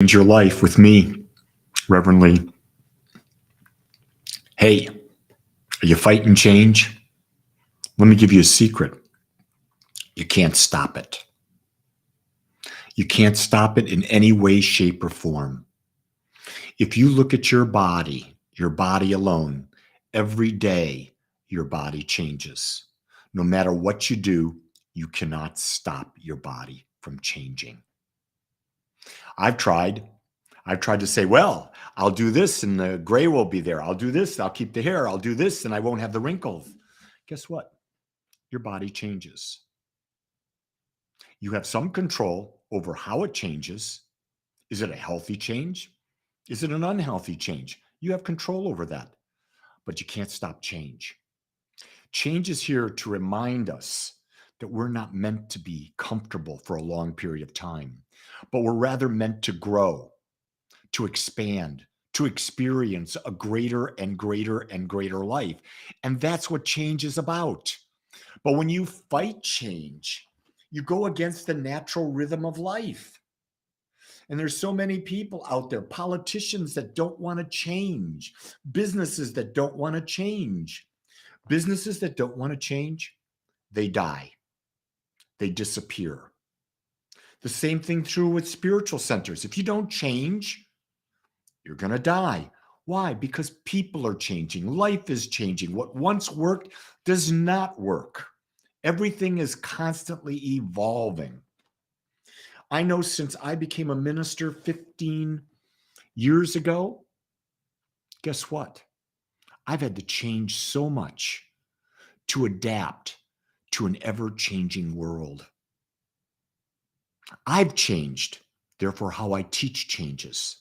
Change your life with me, Reverend Lee. Hey, are you fighting change? Let me give you a secret. You can't stop it. You can't stop it in any way, shape, or form. If you look at your body alone, every day your body changes. No matter what you do, you cannot stop your body from changing. I've tried. I've tried to say, well, I'll do this and the gray will be there. I'll do this, I'll keep the hair. I'll do this and I won't have the wrinkles. Guess what? Your body changes. You have some control over how it changes. Is it a healthy change? Is it an unhealthy change? You have control over that, but you can't stop change. Change is here to remind us that we're not meant to be comfortable for a long period of time, but we're rather meant to grow, to expand, to experience a greater and greater and greater life. And that's what change is about. But when you fight change, you go against the natural rhythm of life. And there's so many people out there, politicians that don't want to change, businesses that don't want to change. Businesses that don't want to change, they die. They disappear. The same thing true with spiritual centers. If you don't change, you're going to die. Why? Because people are changing. Life is changing. What once worked does not work. Everything is constantly evolving. I know since I became a minister 15 years ago, guess what? I've had to change so much to adapt to an ever-changing world. I've changed, therefore how I teach changes.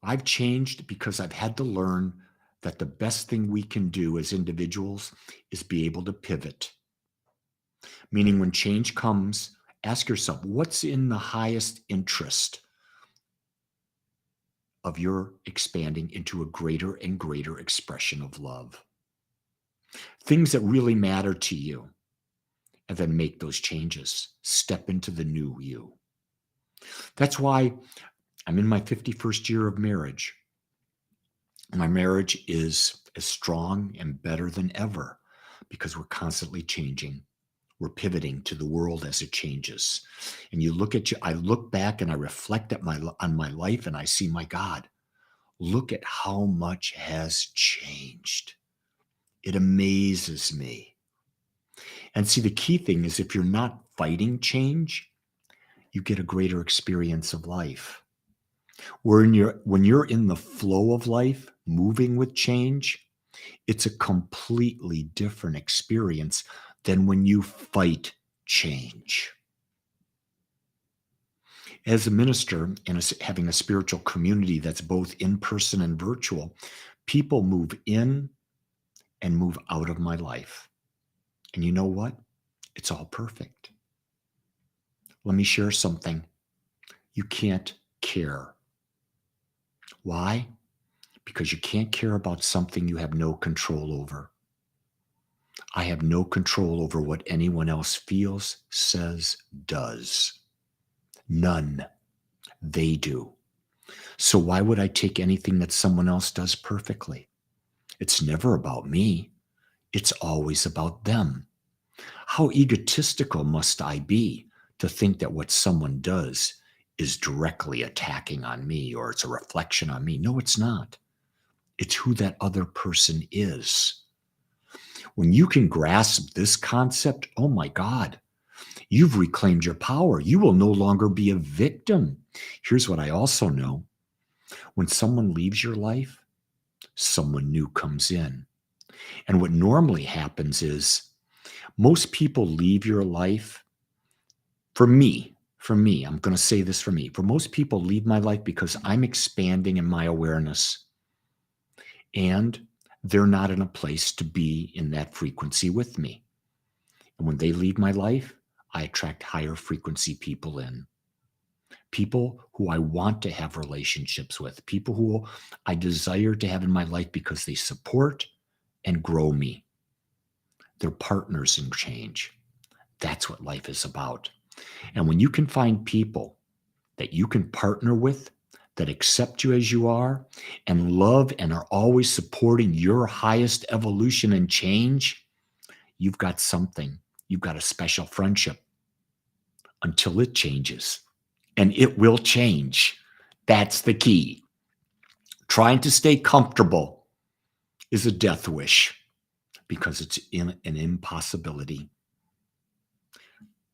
I've changed because I've had to learn that the best thing we can do as individuals is be able to pivot. Meaning when change comes, ask yourself, what's in the highest interest of your expanding into a greater and greater expression of love? Things that really matter to you, and then make those changes. Step into the new you. That's why I'm in my 51st year of marriage. My marriage is as strong and better than ever because we're constantly changing. We're pivoting to the world as it changes. And you look at you, I look back and I reflect on my life and I see, my God, look at how much has changed. It amazes me. And see, the key thing is if you're not fighting change, you get a greater experience of life. When you're in the flow of life, moving with change, it's a completely different experience than when you fight change. As a minister and having a spiritual community that's both in person and virtual, people move in and move out of my life. And you know what? It's all perfect. Let me share something. You can't care. Why? Because you can't care about something you have no control over. I have no control over what anyone else feels, says, does. None. They do. So why would I take anything that someone else does perfectly? It's never about me. It's always about them. How egotistical must I be to think that what someone does is directly attacking on me or it's a reflection on me? No, it's not. It's who that other person is. When you can grasp this concept, oh my God, you've reclaimed your power. You will no longer be a victim. Here's what I also know. When someone leaves your life, someone new comes in. And what normally happens is most people leave your life, for me, I'm going to say this for me. For most people, leave my life because I'm expanding in my awareness. And they're not in a place to be in that frequency with me. And when they leave my life, I attract higher frequency people in. People who I want to have relationships with, people who I desire to have in my life because they support and grow me. They're partners in change. That's what life is about. And when you can find people that you can partner with, that accept you as you are and love and are always supporting your highest evolution and change, you've got something. You've got a special friendship until it changes. And it will change. That's the key. Trying to stay comfortable is a death wish because it's in an impossibility.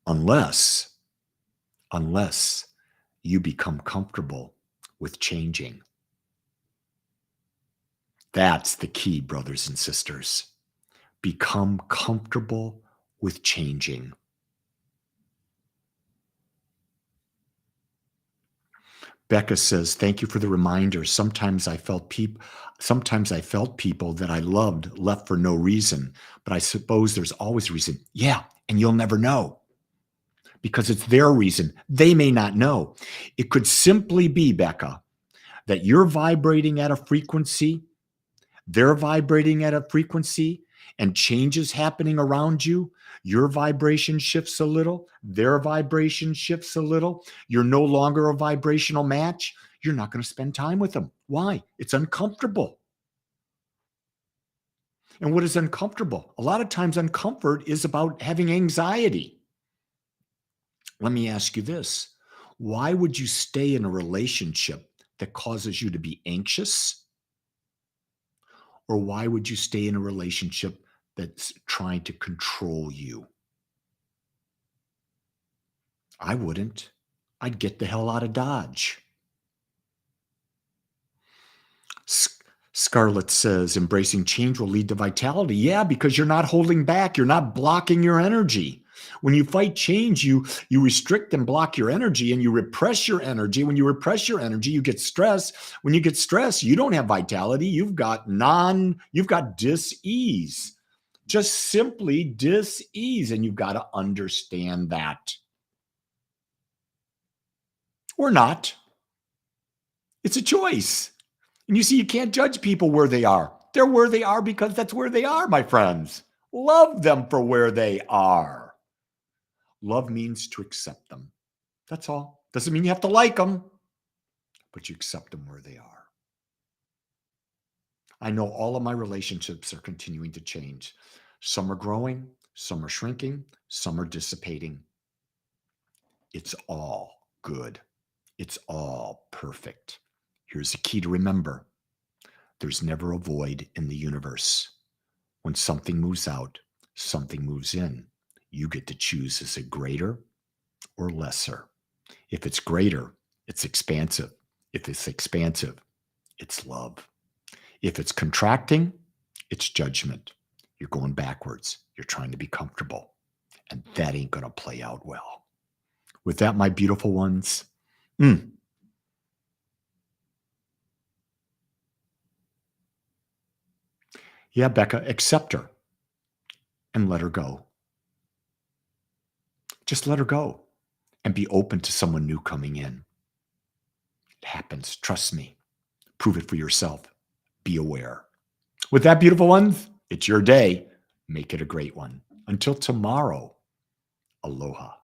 Unless you become comfortable with changing. That's the key, brothers and sisters. Become comfortable with changing. Becca says, thank you for the reminder. Sometimes I felt people that I loved left for no reason, but I suppose there's always a reason. Yeah, and you'll never know because it's their reason. They may not know. It could simply be, Becca, that you're vibrating at a frequency, they're vibrating at a frequency, and changes happening around you. Your vibration shifts a little, their vibration shifts a little. You're no longer a vibrational match. You're not going to spend time with them. Why? It's uncomfortable. And what is uncomfortable? A lot of times, uncomfort is about having anxiety. Let me ask you this. Why would you stay in a relationship that causes you to be anxious? Or why would you stay in a relationship that's trying to control you? I wouldn't. I'd get the hell out of Dodge. Scarlett says, embracing change will lead to vitality. Yeah, because you're not holding back. You're not blocking your energy. When you fight change, you restrict and block your energy and you repress your energy. When you repress your energy, you get stress. When you get stress, you don't have vitality. You've got dis-ease. Just simply dis-ease. And you've got to understand that. Or not. It's a choice. And you see, you can't judge people where they are. They're where they are because that's where they are, my friends. Love them for where they are. Love means to accept them. That's all. Doesn't mean you have to like them, but you accept them where they are. I know all of my relationships are continuing to change. Some are growing, some are shrinking, some are dissipating. It's all good. It's all perfect. Here's the key to remember. There's never a void in the universe. When something moves out, something moves in. You get to choose, is it greater or lesser? If it's greater, it's expansive. If it's expansive, it's love. If it's contracting, it's judgment. You're going backwards. You're trying to be comfortable. And that ain't going to play out well. With that, my beautiful ones, yeah, Becca, accept her and let her go. Just let her go and be open to someone new coming in. It happens. Trust me. Prove it for yourself. Be aware. With that, beautiful ones, it's your day. Make it a great one. Until tomorrow, aloha.